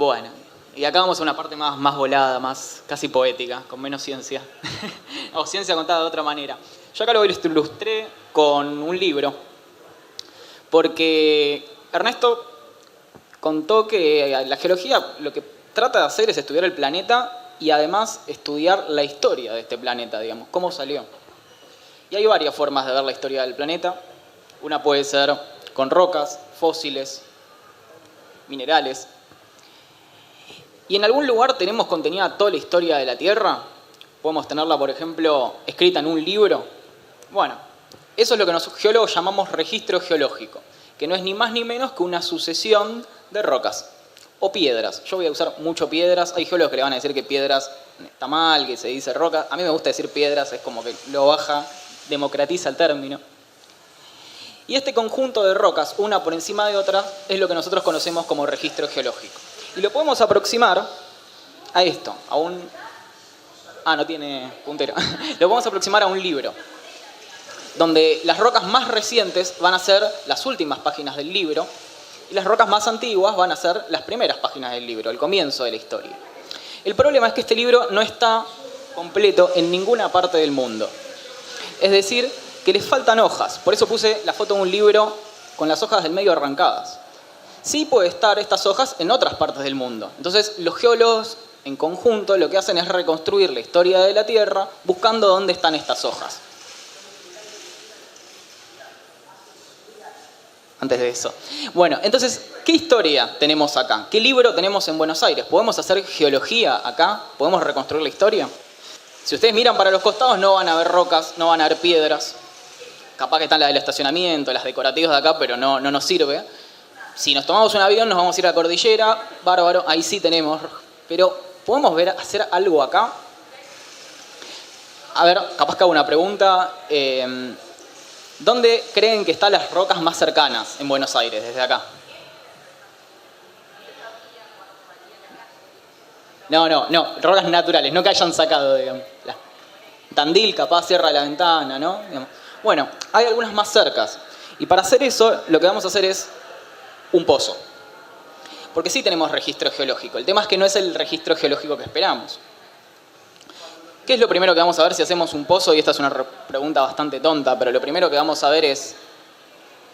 Bueno, y acá vamos a una parte más volada, más casi poética, con menos ciencia. O ciencia contada de otra manera. Yo acá lo ilustré con un libro, porque Ernesto contó que la geología lo que trata de hacer es estudiar el planeta y además estudiar la historia de este planeta, digamos, cómo salió. Y hay varias formas de ver la historia del planeta. Una puede ser con rocas, fósiles, minerales. Y en algún lugar tenemos contenida toda la historia de la Tierra. Podemos tenerla, por ejemplo, escrita en un libro. Bueno, eso es lo que los geólogos llamamos registro geológico, que no es ni más ni menos que una sucesión de rocas o piedras. Yo voy a usar mucho piedras. Hay geólogos que le van a decir que piedras está mal, que se dice roca. A mí me gusta decir piedras, es como que lo baja, democratiza el término. Y este conjunto de rocas, una por encima de otra, es lo que nosotros conocemos como registro geológico. Y lo podemos aproximar a esto, a un... Ah, no tiene puntero. Lo podemos aproximar a un libro, donde las rocas más recientes van a ser las últimas páginas del libro y las rocas más antiguas van a ser las primeras páginas del libro, el comienzo de la historia. El problema es que este libro no está completo en ninguna parte del mundo. Es decir, que les faltan hojas. Por eso puse la foto de un libro con las hojas del medio arrancadas. Sí puede estar estas hojas en otras partes del mundo. Entonces, los geólogos en conjunto lo que hacen es reconstruir la historia de la Tierra buscando dónde están estas hojas. Antes de eso. Bueno, entonces, ¿qué historia tenemos acá? ¿Qué libro tenemos en Buenos Aires? ¿Podemos hacer geología acá? ¿Podemos reconstruir la historia? Si ustedes miran para los costados no van a ver rocas, no van a ver piedras. Capaz que están las del estacionamiento, las decorativas de acá, pero no nos sirve. Si nos tomamos un avión nos vamos a ir a la cordillera, bárbaro, ahí sí tenemos. Pero, ¿podemos hacer algo acá? A ver, capaz que hago una pregunta. ¿Dónde creen que están las rocas más cercanas en Buenos Aires, desde acá? No, rocas naturales, no que hayan sacado, digamos. Tandil, capaz, Sierra la Ventana, ¿no? Bueno, hay algunas más cercas. Y para hacer eso, lo que vamos a hacer es un pozo. Porque sí tenemos registro geológico. El tema es que no es el registro geológico que esperamos. ¿Qué es lo primero que vamos a ver si hacemos un pozo? Y esta es una pregunta bastante tonta, pero lo primero que vamos a ver es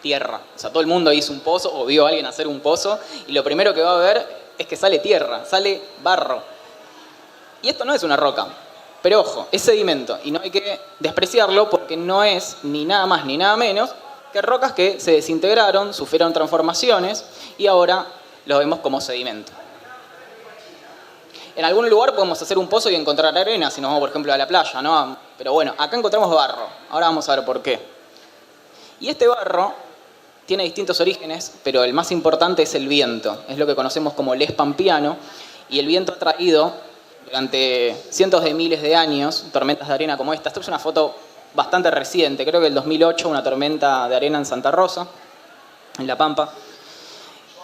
tierra. O sea, todo el mundo hizo un pozo o vio a alguien hacer un pozo y lo primero que va a ver es que sale tierra, sale barro. Y esto no es una roca, pero ojo, es sedimento y no hay que despreciarlo porque no es ni nada más ni nada menos que rocas que se desintegraron, sufrieron transformaciones y ahora lo vemos como sedimento. En algún lugar podemos hacer un pozo y encontrar arena, si nos vamos, por ejemplo, a la playa, ¿no? Pero bueno, acá encontramos barro. Ahora vamos a ver por qué. Y este barro tiene distintos orígenes, pero el más importante es el viento. Es lo que conocemos como les pampeano. Y el viento ha traído, durante cientos de miles de años, tormentas de arena como esta. Esta es una foto bastante reciente, creo que el 2008, una tormenta de arena en Santa Rosa, en La Pampa.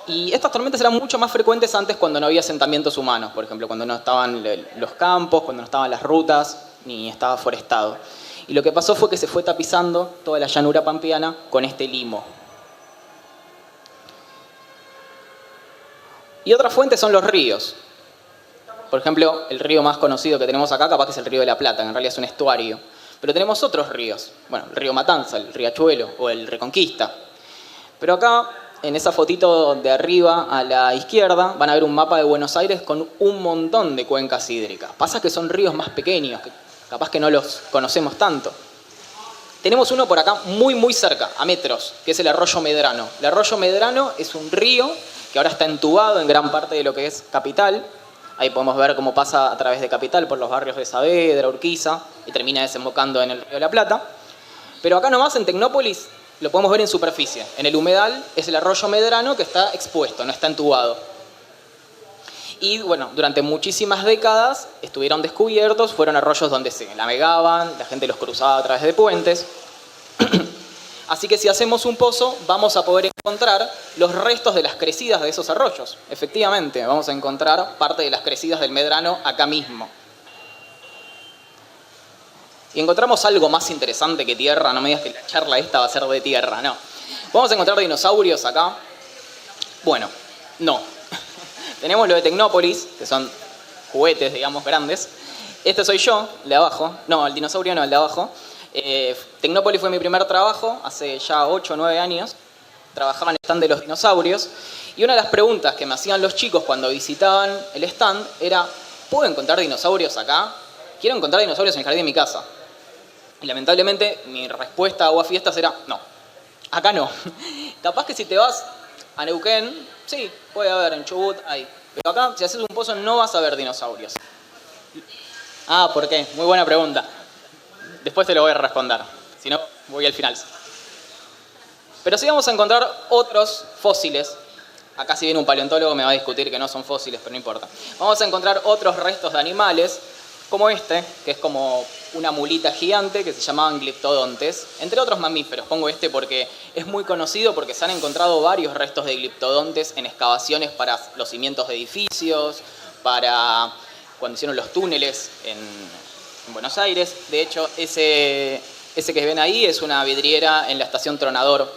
Y estas tormentas eran mucho más frecuentes antes cuando no había asentamientos humanos, por ejemplo, cuando no estaban los campos, cuando no estaban las rutas, ni estaba forestado. Y lo que pasó fue que se fue tapizando toda la llanura pampeana con este limo. Y otra fuente son los ríos. Por ejemplo, el río más conocido que tenemos acá capaz que es el río de la Plata, que en realidad es un estuario. Pero tenemos otros ríos. Bueno, el río Matanza, el Riachuelo o el Reconquista. Pero acá, en esa fotito de arriba a la izquierda, van a ver un mapa de Buenos Aires con un montón de cuencas hídricas. Pasa que son ríos más pequeños, que capaz que no los conocemos tanto. Tenemos uno por acá muy cerca, a metros, que es el arroyo Medrano. El arroyo Medrano es un río que ahora está entubado en gran parte de lo que es Capital. Ahí podemos ver cómo pasa a través de Capital por los barrios de Saavedra, Urquiza y termina desembocando en el río de la Plata. Pero acá nomás en Tecnópolis lo podemos ver en superficie. En el humedal es el arroyo Medrano que está expuesto, no está entubado. Y bueno, durante muchísimas décadas estuvieron descubiertos, fueron arroyos donde se navegaban, la gente los cruzaba a través de puentes. Así que si hacemos un pozo vamos a poder encontrar los restos de las crecidas de esos arroyos. Efectivamente, vamos a encontrar parte de las crecidas del Medrano acá mismo. Y encontramos algo más interesante que tierra. No me digas que la charla esta va a ser de tierra, no. ¿Vamos a encontrar dinosaurios acá? Bueno, no. Tenemos lo de Tecnópolis, que son juguetes, digamos, grandes. Este soy yo, el de abajo. No, el dinosaurio no, el de abajo. Tecnópolis fue mi primer trabajo, hace ya 8 o 9 años. Trabajaba en el stand de los dinosaurios. Y una de las preguntas que me hacían los chicos cuando visitaban el stand era: ¿puedo encontrar dinosaurios acá? Quiero encontrar dinosaurios en el jardín de mi casa. Y lamentablemente mi respuesta a Aguafiestas era: no, acá no. Capaz que si te vas a Neuquén, sí, puede haber, en Chubut hay. Pero acá, si haces un pozo, no vas a ver dinosaurios. Ah, ¿por qué? Muy buena pregunta. Después te lo voy a responder. Si no, voy al final. Pero sí vamos a encontrar otros fósiles. Acá si viene un paleontólogo me va a discutir que no son fósiles, pero no importa. Vamos a encontrar otros restos de animales, como este, que es como una mulita gigante, que se llamaban gliptodontes, entre otros mamíferos. Pongo este porque es muy conocido, porque se han encontrado varios restos de gliptodontes en excavaciones para los cimientos de edificios, para cuando hicieron los túneles en Buenos Aires. De hecho, ese que ven ahí es una vidriera en la estación Tronador,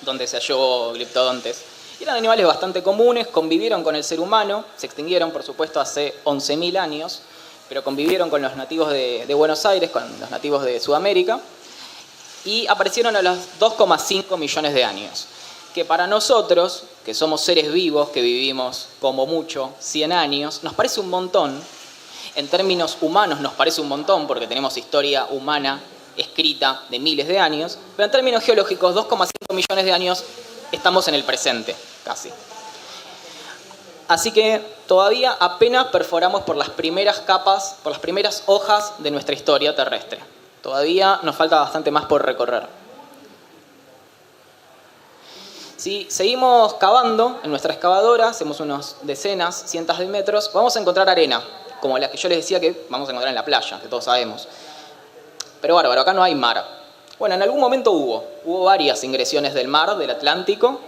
donde se halló gliptodontes. Y eran animales bastante comunes, convivieron con el ser humano, se extinguieron, por supuesto, hace 11.000 años, pero convivieron con los nativos de Buenos Aires, con los nativos de Sudamérica, y aparecieron a los 2,5 millones de años. Que para nosotros, que somos seres vivos, que vivimos como mucho 100 años, nos parece un montón. En términos humanos nos parece un montón, porque tenemos historia humana escrita de miles de años, pero en términos geológicos, 2,5 millones de años, estamos en el presente, casi. Así que todavía apenas perforamos por las primeras capas, por las primeras hojas de nuestra historia terrestre. Todavía nos falta bastante más por recorrer. Si seguimos cavando en nuestra excavadora, hacemos unas decenas, cientos de metros, vamos a encontrar arena, como la que yo les decía que vamos a encontrar en la playa, que todos sabemos. Pero bárbaro, acá no hay mar. Bueno, en algún momento hubo varias ingresiones del mar, del Atlántico.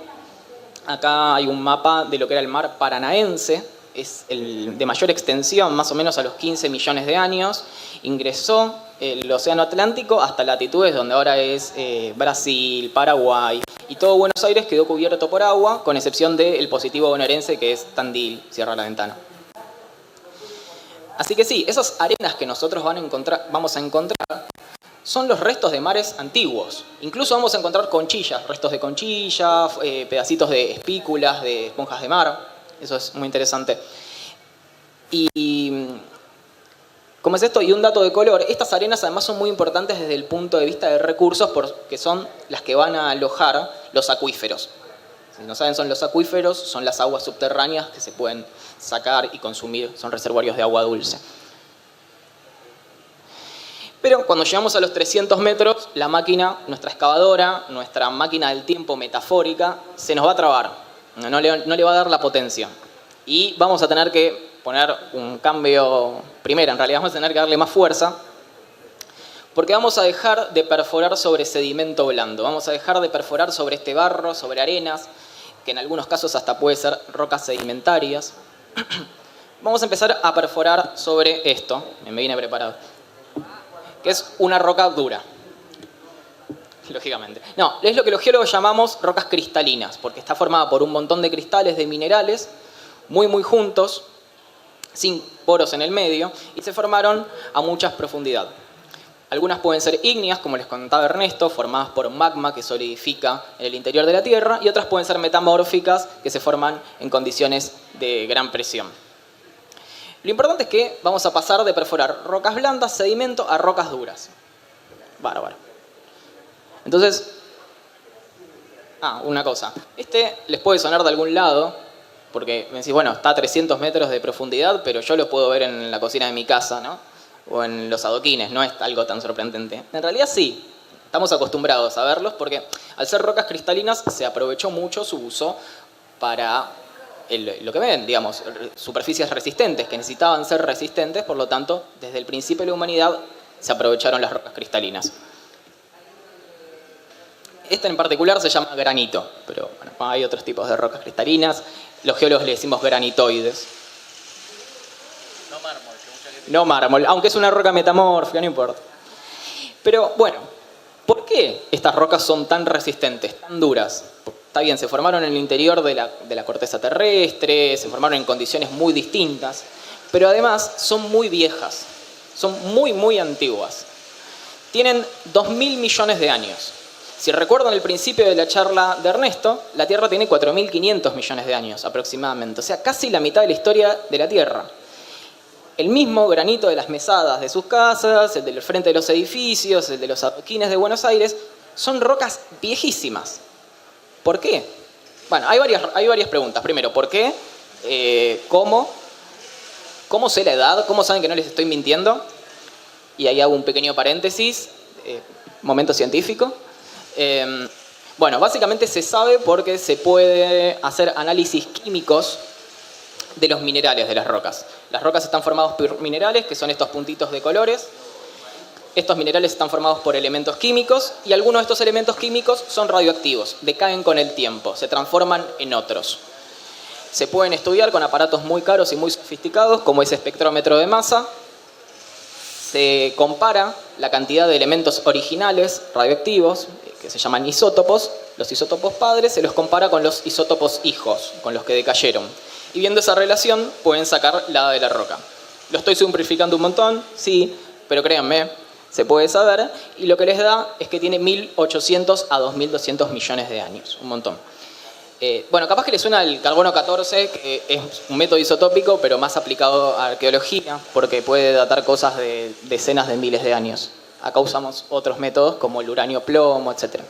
Acá hay un mapa de lo que era el mar paranaense, es el de mayor extensión, más o menos a los 15 millones de años. Ingresó el océano Atlántico hasta latitudes donde ahora es Brasil, Paraguay, y todo Buenos Aires quedó cubierto por agua, con excepción del positivo bonaerense, que es Tandil, cierra la ventana. Así que sí, esas arenas que nosotros vamos a encontrar son los restos de mares antiguos. Incluso vamos a encontrar conchillas, restos de conchillas, pedacitos de espículas, de esponjas de mar. Eso es muy interesante. Y ¿cómo es esto? Y un dato de color. Estas arenas además son muy importantes desde el punto de vista de recursos, porque son las que van a alojar los acuíferos. Si no saben, son los acuíferos, son las aguas subterráneas que se pueden sacar y consumir, son reservorios de agua dulce. Pero cuando llegamos a los 300 metros, la máquina, nuestra excavadora, nuestra máquina del tiempo metafórica, se nos va a trabar. No le va a dar la potencia. Y vamos a tener que poner un cambio primero. En realidad vamos a tener que darle más fuerza, porque vamos a dejar de perforar sobre sedimento blando. Vamos a dejar de perforar sobre este barro, sobre arenas, que en algunos casos hasta puede ser rocas sedimentarias. Vamos a empezar a perforar sobre esto. Me vine preparado. Que es una roca dura, lógicamente. No, es lo que los geólogos llamamos rocas cristalinas, porque está formada por un montón de cristales de minerales, muy juntos, sin poros en el medio, y se formaron a mucha profundidad. Algunas pueden ser ígneas, como les contaba Ernesto, formadas por magma que solidifica en el interior de la Tierra, y otras pueden ser metamórficas, que se forman en condiciones de gran presión. Lo importante es que vamos a pasar de perforar rocas blandas, sedimento, a rocas duras. Bárbaro. Entonces, una cosa. Les puede sonar de algún lado, porque me decís, bueno, está a 300 metros de profundidad, pero yo lo puedo ver en la cocina de mi casa, ¿no? O en los adoquines, no es algo tan sorprendente. En realidad sí, estamos acostumbrados a verlos, porque al ser rocas cristalinas se aprovechó mucho su uso para lo que ven, digamos, superficies resistentes, que necesitaban ser resistentes, por lo tanto, desde el principio de la humanidad se aprovecharon las rocas cristalinas. Esta en particular se llama granito, pero bueno, hay otros tipos de rocas cristalinas. Los geólogos le decimos granitoides. No mármol. No mármol, aunque es una roca metamórfica, no importa. Pero bueno, ¿por qué estas rocas son tan resistentes, tan duras? está bien, se formaron en el interior de la corteza terrestre, se formaron en condiciones muy distintas, pero además son muy viejas, son muy, muy antiguas. Tienen 2.000 millones de años. Si recuerdan el principio de la charla de Ernesto, la Tierra tiene 4.500 millones de años aproximadamente, o sea, casi la mitad de la historia de la Tierra. El mismo granito de las mesadas de sus casas, el del frente de los edificios, el de los adoquines de Buenos Aires, son rocas viejísimas. ¿Por qué? Bueno, hay varias preguntas. Primero, ¿por qué? ¿Cómo? ¿Cómo sé la edad? ¿Cómo saben que no les estoy mintiendo? Y ahí hago un pequeño paréntesis, momento científico. Bueno, básicamente se sabe porque se puede hacer análisis químicos de los minerales de las rocas. Las rocas están formadas por minerales, que son estos puntitos de colores. Estos minerales están formados por elementos químicos y algunos de estos elementos químicos son radioactivos, decaen con el tiempo, se transforman en otros. Se pueden estudiar con aparatos muy caros y muy sofisticados, como ese espectrómetro de masa. Se compara la cantidad de elementos originales radioactivos, que se llaman isótopos. Los isótopos padres se los compara con los isótopos hijos, con los que decayeron. Y viendo esa relación pueden sacar la edad de la roca. Lo estoy simplificando un montón, sí, pero créanme, se puede saber. Y lo que les da es que tiene 1.800 a 2.200 millones de años, un montón. Bueno, capaz que les suena el carbono 14, que es un método isotópico, pero más aplicado a arqueología, porque puede datar cosas de decenas de miles de años. Acá usamos otros métodos como el uranio plomo, etc.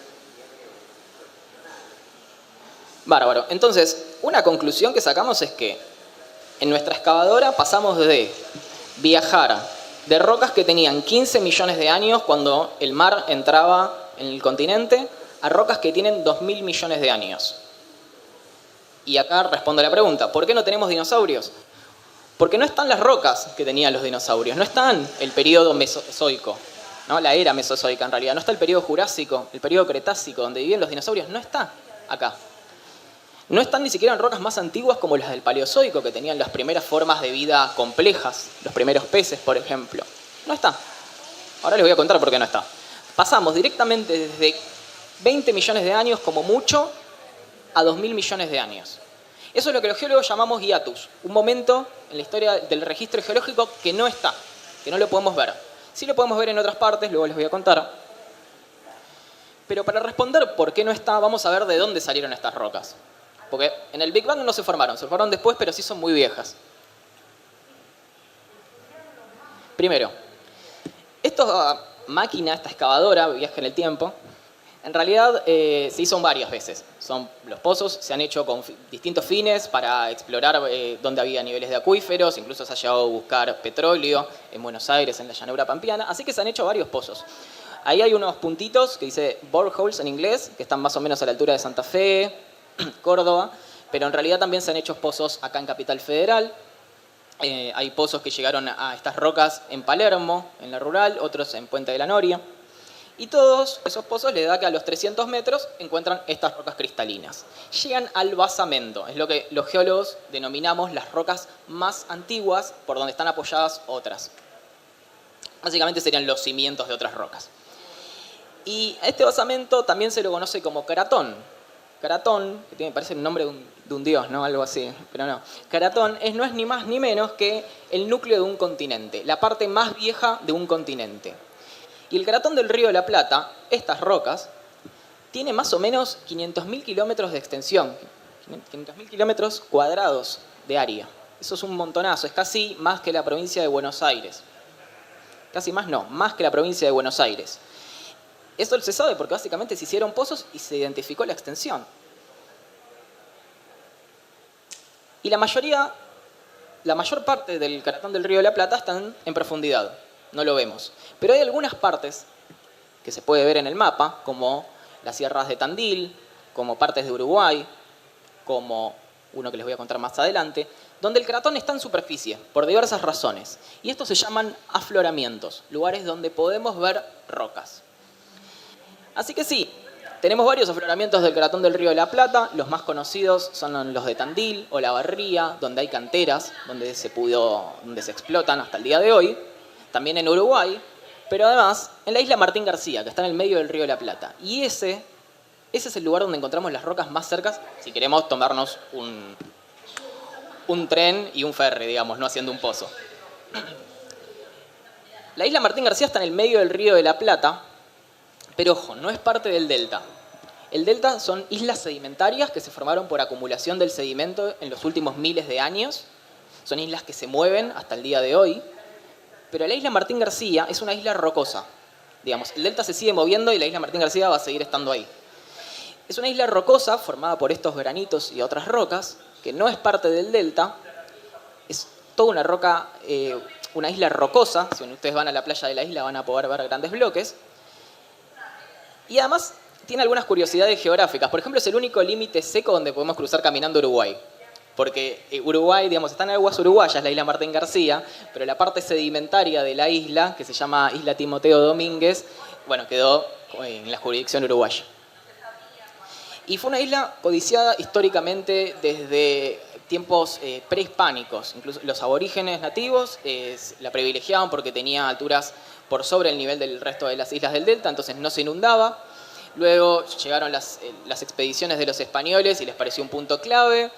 Bárbaro. Entonces, una conclusión que sacamos es que en nuestra excavadora pasamos de viajar de rocas que tenían 15 millones de años cuando el mar entraba en el continente a rocas que tienen 2.000 millones de años. Y acá respondo a la pregunta, ¿por qué no tenemos dinosaurios? Porque no están las rocas que tenían los dinosaurios, no están el periodo mesozoico, ¿no? La era mesozoica en realidad, no está el periodo jurásico, el periodo cretácico donde vivían los dinosaurios, no está acá. No están ni siquiera en rocas más antiguas como las del Paleozoico, que tenían las primeras formas de vida complejas, los primeros peces, por ejemplo. No está. Ahora les voy a contar por qué no está. Pasamos directamente desde 20 millones de años como mucho a 2.000 millones de años. Eso es lo que los geólogos llamamos hiatus, un momento en la historia del registro geológico que no está, que no lo podemos ver. Sí lo podemos ver en otras partes, luego les voy a contar. Pero para responder por qué no está, vamos a ver de dónde salieron estas rocas. Porque en el Big Bang no se formaron después, pero sí son muy viejas. Primero, esta máquina, esta excavadora, viaja en el tiempo, en realidad se hizo varias veces. Los pozos se han hecho con distintos fines para explorar dónde había niveles de acuíferos, incluso se ha llegado a buscar petróleo en Buenos Aires, en la llanura pampeana, así que se han hecho varios pozos. Ahí hay unos puntitos que dice boreholes en inglés, que están más o menos a la altura de Santa Fe, Córdoba, pero en realidad también se han hecho pozos acá en Capital Federal. Hay pozos que llegaron a estas rocas en Palermo, en la rural, otros en Puente de la Noria. Y todos esos pozos les da que a los 300 metros encuentran estas rocas cristalinas. Llegan al basamento, es lo que los geólogos denominamos las rocas más antiguas por donde están apoyadas otras. Básicamente serían los cimientos de otras rocas. Y a este basamento también se lo conoce como cratón. Cratón, que parece el nombre de un dios, ¿no? Algo así, pero no. Cratón no es ni más ni menos que el núcleo de un continente, la parte más vieja de un continente. Y el cratón del Río de la Plata, estas rocas, tiene más o menos 500.000 kilómetros de extensión, 500.000 kilómetros cuadrados de área. Eso es un montonazo, es casi más que la provincia de Buenos Aires. Casi más no, más que la provincia de Buenos Aires. Esto se sabe porque básicamente se hicieron pozos y se identificó la extensión. Y la mayor parte del cratón del Río de la Plata están en profundidad, no lo vemos. Pero hay algunas partes que se puede ver en el mapa, como las sierras de Tandil, como partes de Uruguay, como uno que les voy a contar más adelante, donde el cratón está en superficie, por diversas razones. Y estos se llaman afloramientos, lugares donde podemos ver rocas. Así que sí, tenemos varios afloramientos del cratón del Río de la Plata. Los más conocidos son los de Tandil o La Barría, donde hay canteras, donde se explotan hasta el día de hoy. También en Uruguay, pero además en la isla Martín García, que está en el medio del Río de la Plata. Y ese ese es el lugar donde encontramos las rocas más cercas si queremos tomarnos un tren y un ferry, digamos, no haciendo un pozo. La isla Martín García está en el medio del Río de la Plata, pero ojo, no es parte del delta. El delta son islas sedimentarias que se formaron por acumulación del sedimento en los últimos miles de años. Son islas que se mueven hasta el día de hoy. Pero la isla Martín García es una isla rocosa. Digamos, el delta se sigue moviendo y la isla Martín García va a seguir estando ahí. Es una isla rocosa formada por estos granitos y otras rocas, que no es parte del delta. Es toda una roca, una isla rocosa. Si ustedes van a la playa de la isla van a poder ver grandes bloques. Y además tiene algunas curiosidades geográficas. Por ejemplo, es el único límite seco donde podemos cruzar caminando Uruguay. Porque Uruguay, digamos, está en aguas uruguayas, la isla Martín García, pero la parte sedimentaria de la isla, que se llama Isla Timoteo Domínguez, bueno, quedó en la jurisdicción uruguaya. Y fue una isla codiciada históricamente desde tiempos prehispánicos. Incluso los aborígenes nativos la privilegiaban porque tenía alturas por sobre el nivel del resto de las islas del delta, entonces no se inundaba. Luego llegaron las expediciones de los españoles y les pareció un punto clave.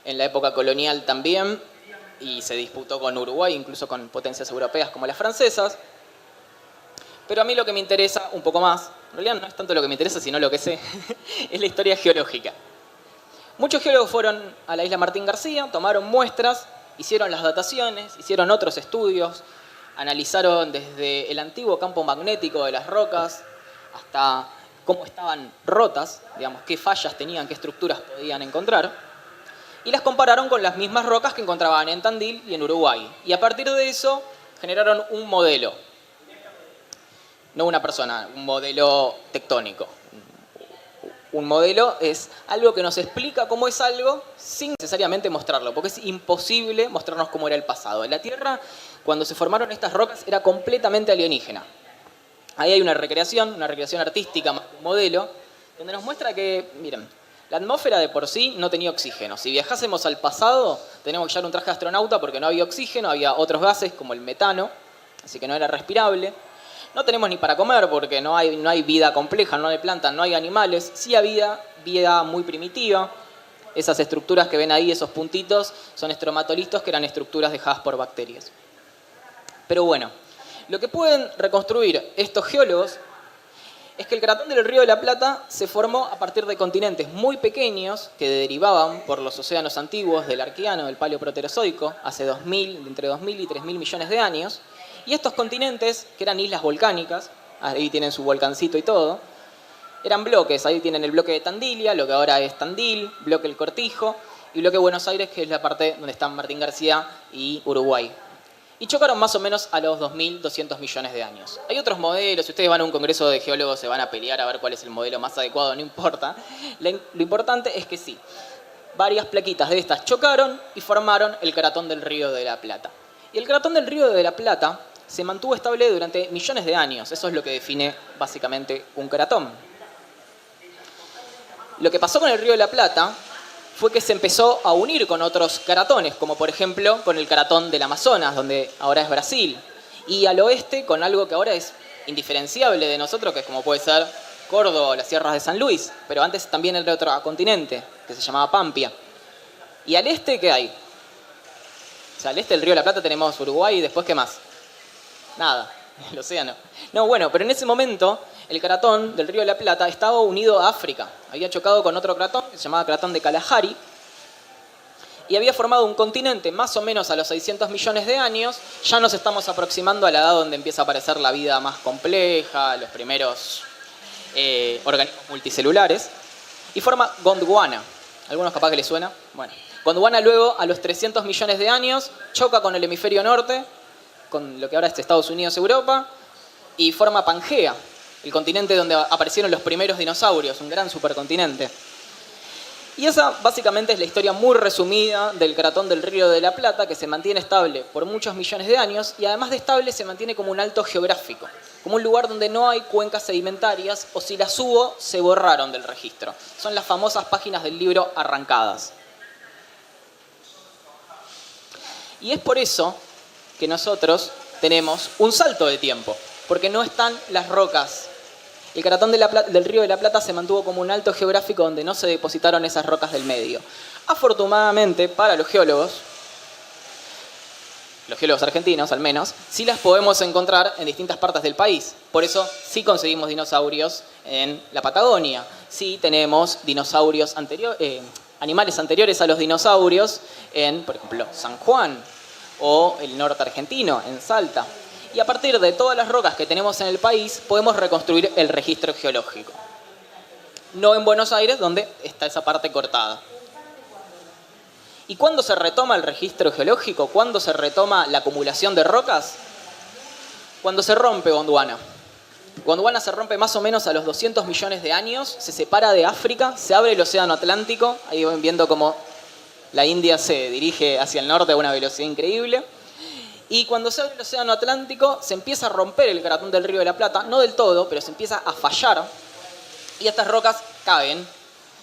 En la época colonial también, y se disputó con Uruguay, incluso con potencias europeas como las francesas. Pero a mí lo que me interesa un poco más, en realidad no es tanto lo que me interesa, sino lo que sé, es la historia geológica. Muchos geólogos fueron a la isla Martín García, tomaron muestras, hicieron las dataciones, hicieron otros estudios, analizaron desde el antiguo campo magnético de las rocas hasta cómo estaban rotas, digamos, qué fallas tenían, qué estructuras podían encontrar. Y las compararon con las mismas rocas que encontraban en Tandil y en Uruguay. Y a partir de eso generaron un modelo. No una persona, un modelo tectónico. Un modelo es algo que nos explica cómo es algo sin necesariamente mostrarlo, porque es imposible mostrarnos cómo era el pasado. La Tierra, cuando se formaron estas rocas, era completamente alienígena. Ahí hay una recreación artística más que un modelo, donde nos muestra que, miren, la atmósfera de por sí no tenía oxígeno. Si viajásemos al pasado, tenemos que llevar un traje de astronauta porque no había oxígeno, había otros gases como el metano, así que no era respirable. No tenemos ni para comer porque no hay vida compleja, no hay plantas, no hay animales. Sí había vida muy primitiva. Esas estructuras que ven ahí, esos puntitos, son estromatolitos que eran estructuras dejadas por bacterias. Pero bueno, lo que pueden reconstruir estos geólogos es que el cratón del Río de la Plata se formó a partir de continentes muy pequeños que derivaban por los océanos antiguos del Arqueano, del Paleoproterozoico, hace entre 2.000 y 3.000 millones de años. Y estos continentes, que eran islas volcánicas, ahí tienen su volcancito y todo, eran bloques. Ahí tienen el bloque de Tandilia, lo que ahora es Tandil, bloque El Cortijo, y bloque Buenos Aires, que es la parte donde están Martín García y Uruguay. Y chocaron más o menos a los 2.200 millones de años. Hay otros modelos, si ustedes van a un congreso de geólogos se van a pelear a ver cuál es el modelo más adecuado, no importa. Lo importante es que sí, varias plaquitas de estas chocaron y formaron el cratón del Río de la Plata. Y el cratón del Río de la Plata se mantuvo estable durante millones de años. Eso es lo que define básicamente un cratón. Lo que pasó con el Río de la Plata fue que se empezó a unir con otros cratones, como por ejemplo con el cratón del Amazonas, donde ahora es Brasil, y al oeste con algo que ahora es indiferenciable de nosotros, que es como puede ser Córdoba o las sierras de San Luis, pero antes también era otro continente, que se llamaba Pampia. ¿Y al este qué hay? O sea, al este del Río de la Plata tenemos Uruguay y después ¿qué más? Nada, el océano. No, bueno, pero en ese momento el cratón del Río de la Plata estaba unido a África. Había chocado con otro cratón, que se llamaba cratón de Kalahari, y había formado un continente más o menos a los 600 millones de años. Ya nos estamos aproximando a la edad donde empieza a aparecer la vida más compleja, los primeros organismos multicelulares, y forma Gondwana. ¿Algunos capaz que les suena? Bueno, Gondwana luego, a los 300 millones de años, choca con el hemisferio norte, con lo que ahora es Estados Unidos, Europa, y forma Pangea, el continente donde aparecieron los primeros dinosaurios, un gran supercontinente. Y esa básicamente es la historia muy resumida del cratón del Río de la Plata, que se mantiene estable por muchos millones de años y además de estable se mantiene como un alto geográfico, como un lugar donde no hay cuencas sedimentarias o si las hubo, se borraron del registro. Son las famosas páginas del libro arrancadas. Y es por eso que nosotros tenemos un salto de tiempo, porque no están las rocas El cratón del Río de la Plata se mantuvo como un alto geográfico donde no se depositaron esas rocas del medio. Afortunadamente para los geólogos argentinos al menos, sí las podemos encontrar en distintas partes del país. Por eso sí conseguimos dinosaurios en la Patagonia, sí tenemos dinosaurios animales anteriores a los dinosaurios en, por ejemplo, San Juan o el norte argentino, en Salta. Y a partir de todas las rocas que tenemos en el país, podemos reconstruir el registro geológico. No en Buenos Aires, donde está esa parte cortada. ¿Y cuándo se retoma el registro geológico? ¿Cuándo se retoma la acumulación de rocas? Cuando se rompe Gondwana. Gondwana se rompe más o menos a los 200 millones de años, se separa de África, se abre el océano Atlántico, ahí van viendo cómo la India se dirige hacia el norte a una velocidad increíble. Y cuando se abre el océano Atlántico, se empieza a romper el cratón del Río de la Plata, no del todo, pero se empieza a fallar, y estas rocas caen.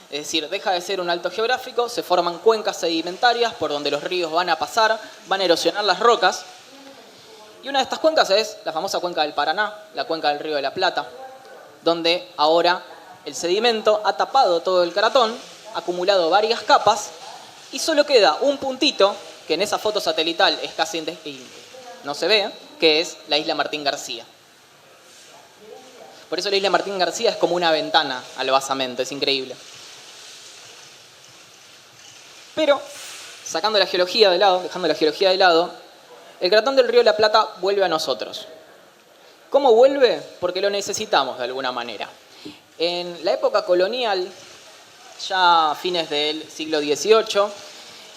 Es decir, deja de ser un alto geográfico, se forman cuencas sedimentarias por donde los ríos van a pasar, van a erosionar las rocas. Y una de estas cuencas es la famosa cuenca del Paraná, la cuenca del Río de la Plata, donde ahora el sedimento ha tapado todo el cratón, ha acumulado varias capas, y solo queda un puntito, que en esa foto satelital es casi no se ve, que es la isla Martín García. Por eso la isla Martín García es como una ventana al basamento, es increíble. Pero, sacando la geología de lado, dejando la geología de lado, el cratón del Río de la Plata vuelve a nosotros. ¿Cómo vuelve? Porque lo necesitamos de alguna manera. En la época colonial, ya a fines del siglo XVIII,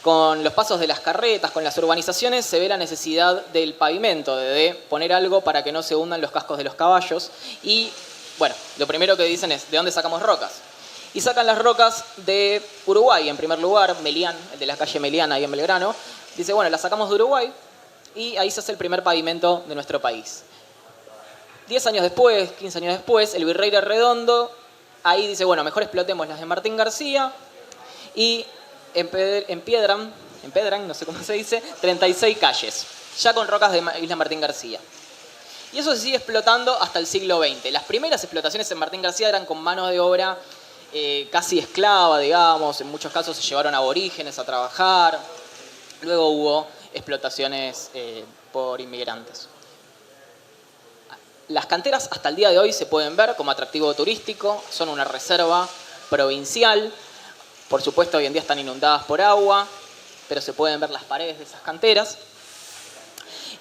con los pasos de las carretas, con las urbanizaciones, se ve la necesidad del pavimento, de poner algo para que no se hundan los cascos de los caballos. Y, bueno, lo primero que dicen es, ¿de dónde sacamos rocas? Y sacan las rocas de Uruguay, en primer lugar, Melián, el de la calle Melián, ahí en Belgrano. Dice, bueno, las sacamos de Uruguay y ahí se hace el primer pavimento de nuestro país. 10 años después, 15 años después, el virrey de Redondo, ahí dice, bueno, mejor explotemos las de Martín García y empiedran, no sé cómo se dice, 36 calles, ya con rocas de Isla Martín García. Y eso se sigue explotando hasta el siglo XX. Las primeras explotaciones en Martín García eran con mano de obra casi esclava, digamos, en muchos casos se llevaron aborígenes a trabajar, luego hubo explotaciones por inmigrantes. Las canteras hasta el día de hoy se pueden ver como atractivo turístico, son una reserva provincial, por supuesto hoy en día están inundadas por agua, pero se pueden ver las paredes de esas canteras.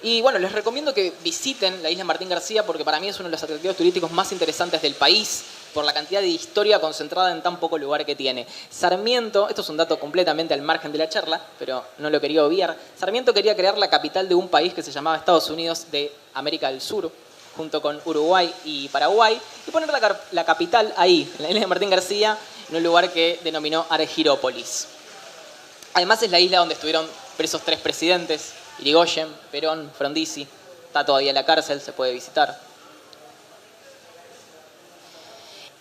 Y bueno, les recomiendo que visiten la isla Martín García porque para mí es uno de los atractivos turísticos más interesantes del país por la cantidad de historia concentrada en tan poco lugar que tiene. Sarmiento, esto es un dato completamente al margen de la charla, pero no lo quería obviar, Sarmiento quería crear la capital de un país que se llamaba Estados Unidos de América del Sur, junto con Uruguay y Paraguay, y poner la capital ahí, en la isla de Martín García, en un lugar que denominó Argirópolis. Además es la isla donde estuvieron presos 3 presidentes, Irigoyen, Perón, Frondizi, está todavía en la cárcel, se puede visitar.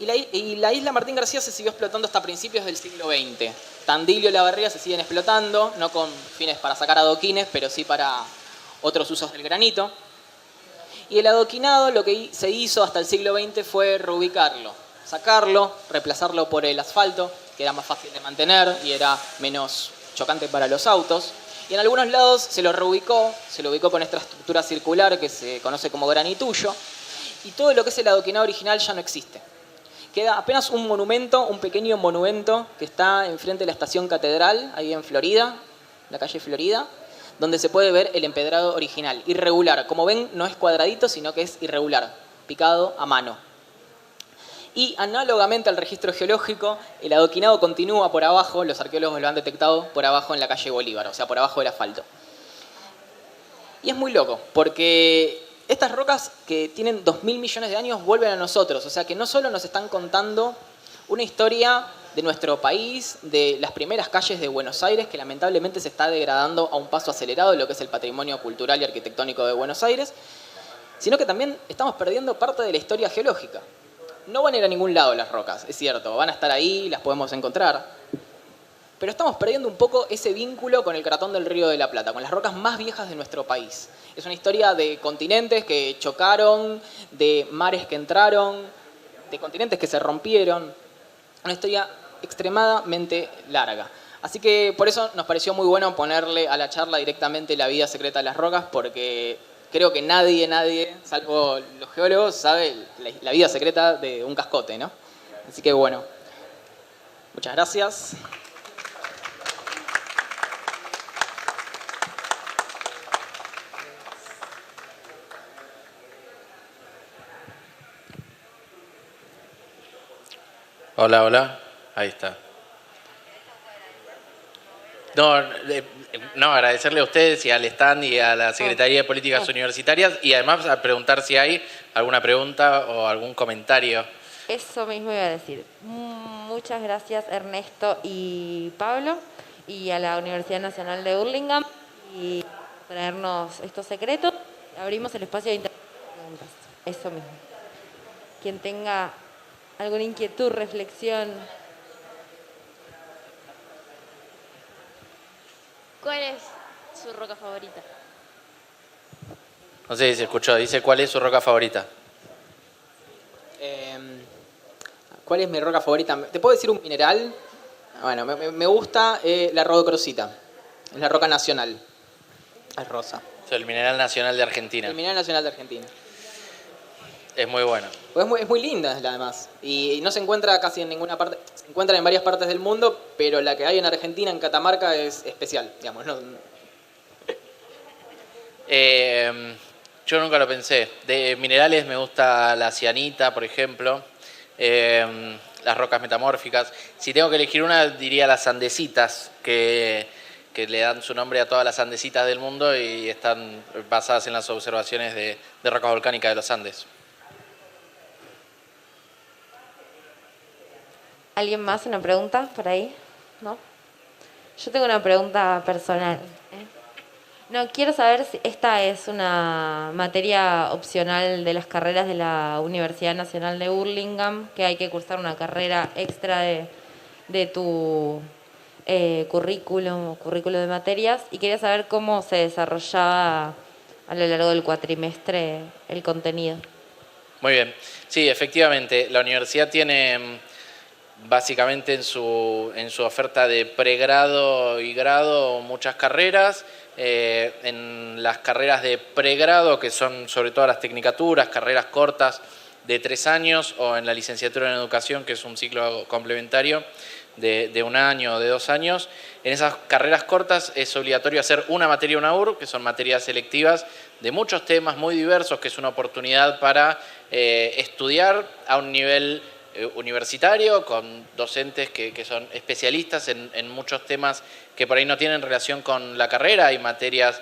Y la isla Martín García se siguió explotando hasta principios del siglo XX. Tandil y Olavarría se siguen explotando, no con fines para sacar adoquines, pero sí para otros usos del granito. Y el adoquinado lo que se hizo hasta el siglo XX fue reubicarlo, sacarlo, reemplazarlo por el asfalto, que era más fácil de mantener y era menos chocante para los autos. Y en algunos lados se lo reubicó, se lo ubicó con esta estructura circular que se conoce como granitullo, y todo lo que es el adoquinado original ya no existe. Queda apenas un monumento, un pequeño monumento que está enfrente de la estación Catedral, ahí en Florida, la calle Florida, donde se puede ver el empedrado original, irregular. Como ven, no es cuadradito, sino que es irregular, picado a mano. Y análogamente al registro geológico, el adoquinado continúa por abajo, los arqueólogos lo han detectado por abajo en la calle Bolívar, o sea, por abajo del asfalto. Y es muy loco, porque estas rocas que tienen 2.000 millones de años vuelven a nosotros, o sea que no solo nos están contando una historia de nuestro país, de las primeras calles de Buenos Aires, que lamentablemente se está degradando a un paso acelerado de lo que es el patrimonio cultural y arquitectónico de Buenos Aires, sino que también estamos perdiendo parte de la historia geológica. No van a ir a ningún lado las rocas, es cierto, van a estar ahí, las podemos encontrar, pero estamos perdiendo un poco ese vínculo con el cratón del Río de la Plata, con las rocas más viejas de nuestro país. Es una historia de continentes que chocaron, de mares que entraron, de continentes que se rompieron. Una historia extremadamente larga. Así que por eso nos pareció muy bueno ponerle a la charla directamente la vida secreta de las rocas, porque creo que nadie, salvo los geólogos, sabe la vida secreta de un cascote, ¿no? Así que bueno, muchas gracias. Hola, hola. Ahí está. No, agradecerle a ustedes y al stand y a la Secretaría de Políticas Universitarias y además a preguntar si hay alguna pregunta o algún comentario. Eso mismo iba a decir. Muchas gracias Ernesto y Pablo y a la Universidad Nacional de Hurlingham y traernos estos secretos. Abrimos el espacio de preguntas. Eso mismo. Quien tenga alguna inquietud, reflexión. ¿Cuál es su roca favorita? No sé si se escuchó. Dice, ¿cuál es su roca favorita? ¿Cuál es mi roca favorita? ¿Te puedo decir un mineral? Bueno, me gusta la rodocrosita. Es la roca nacional. Es rosa. Es el mineral nacional de Argentina. El mineral nacional de Argentina. Es muy bueno. Pues es muy linda además. Y no se encuentra casi en ninguna parte. Se encuentra en varias partes del mundo, pero la que hay en Argentina, en Catamarca, es especial. Digamos, ¿no? Yo nunca lo pensé. De minerales me gusta la cianita, por ejemplo. Las rocas metamórficas. Si tengo que elegir una, diría las andesitas, que le dan su nombre a todas las andesitas del mundo y están basadas en las observaciones de rocas volcánicas de los Andes. ¿Alguien más? ¿Una pregunta por ahí? ¿No? Yo tengo una pregunta personal. No, quiero saber si esta es una materia opcional de las carreras de la Universidad Nacional de Hurlingham, que hay que cursar una carrera extra de tu currículum de materias, y quería saber cómo se desarrollaba a lo largo del cuatrimestre el contenido. Muy bien. Sí, efectivamente, la universidad tiene básicamente en su oferta de pregrado y grado muchas carreras. En las carreras de pregrado, que son sobre todo las tecnicaturas, carreras cortas de 3 años, o en la licenciatura en educación, que es un ciclo complementario de 1 año o de 2 años. En esas carreras cortas es obligatorio hacer una materia UNAUR, que son materias selectivas de muchos temas muy diversos, que es una oportunidad para estudiar a un nivel universitario, con docentes que son especialistas en muchos temas que por ahí no tienen relación con la carrera. Hay materias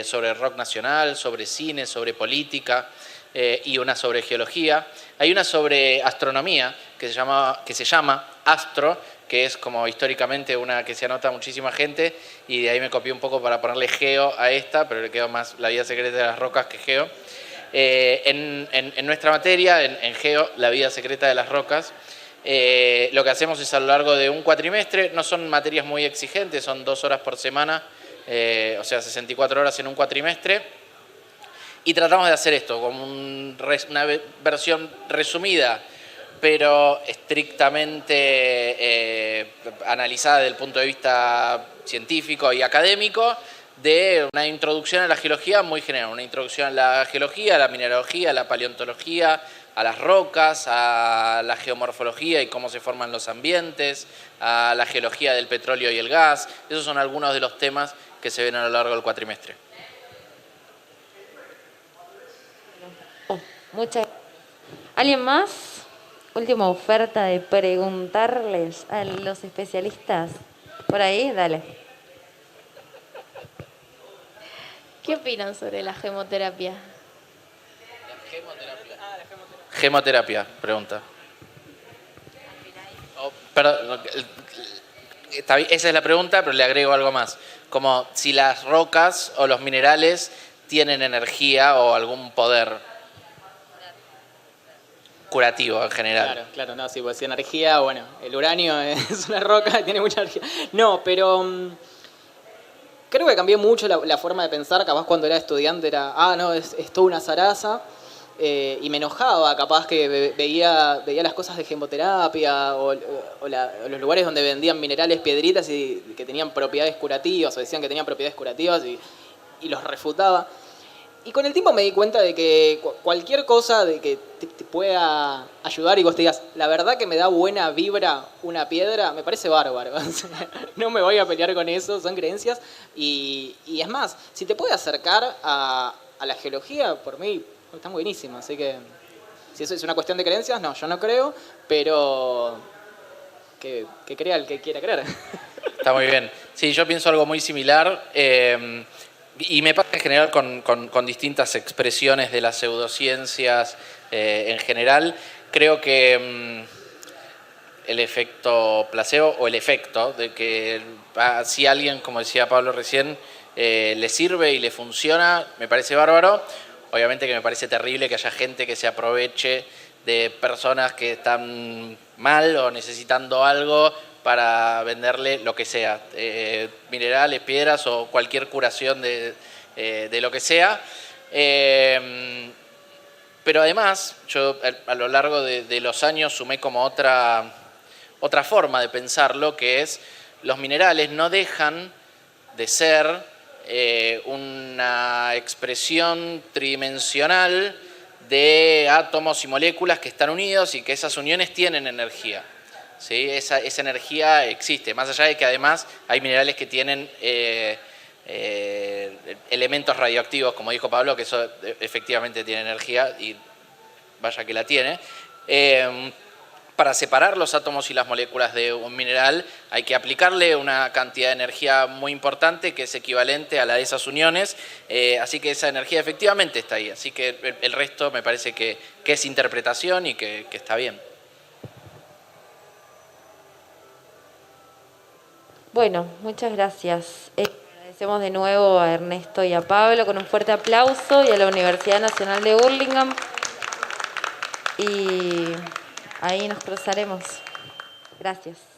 sobre rock nacional, sobre cine, sobre política, y una sobre geología. Hay una sobre astronomía que se llama Astro, que es como históricamente una que se anota muchísima gente, y de ahí me copié un poco para ponerle geo a esta, pero le quedó más la vida secreta de las rocas que geo. En nuestra materia, en Geo, la vida secreta de las rocas, lo que hacemos es a lo largo de un cuatrimestre, no son materias muy exigentes, son 2 horas por semana, o sea, 64 horas en un cuatrimestre, y tratamos de hacer esto como una versión resumida, pero estrictamente analizada desde el punto de vista científico y académico, de una introducción a la geología muy general, una introducción a la geología, a la mineralogía, a la paleontología, a las rocas, a la geomorfología y cómo se forman los ambientes, a la geología del petróleo y el gas. Esos son algunos de los temas que se ven a lo largo del cuatrimestre. ¿Alguien más? Última oferta de preguntarles a los especialistas. Por ahí, dale. ¿Qué opinan sobre la gemoterapia? Gemoterapia, pregunta. Perdón, esa es la pregunta, pero le agrego algo más. Como si las rocas o los minerales tienen energía o algún poder curativo en general. Claro, no, sí, pues si energía, bueno, el uranio es una roca, tiene mucha energía. No, pero creo que cambió mucho la forma de pensar. Capaz cuando era estudiante era, no, es toda una zaraza. y me enojaba, capaz que veía las cosas de gemoterapia o los lugares donde vendían minerales, piedritas y que tenían propiedades curativas o decían que tenían propiedades curativas y los refutaba. Y con el tiempo me di cuenta de que cualquier cosa de que te pueda ayudar y vos te digas, la verdad que me da buena vibra una piedra, me parece bárbaro. O sea, no me voy a pelear con eso, son creencias. Y es más, si te puede acercar a la geología, por mí está buenísimo. Así que si eso es una cuestión de creencias, no, yo no creo, pero que crea el que quiera creer. Está muy bien. Sí, yo pienso algo muy similar. Y me pasa en general con distintas expresiones de las pseudociencias en general. Creo que el efecto placebo o el efecto de que si a alguien, como decía Pablo recién, le sirve y le funciona, me parece bárbaro. Obviamente que me parece terrible que haya gente que se aproveche de personas que están mal o necesitando algo para venderle lo que sea, minerales, piedras o cualquier curación de lo que sea. Pero además, yo a lo largo de los años sumé como otra forma de pensarlo, que es los minerales no dejan de ser una expresión tridimensional de átomos y moléculas que están unidos y que esas uniones tienen energía. ¿Sí? Esa energía existe, más allá de que además hay minerales que tienen elementos radioactivos, como dijo Pablo, que eso efectivamente tiene energía y vaya que la tiene. Para separar los átomos y las moléculas de un mineral hay que aplicarle una cantidad de energía muy importante que es equivalente a la de esas uniones, así que esa energía efectivamente está ahí, así que el resto me parece que es interpretación y que está bien. Bueno, muchas gracias. Agradecemos de nuevo a Ernesto y a Pablo con un fuerte aplauso y a la Universidad Nacional de Burlingame. Y ahí nos cruzaremos. Gracias.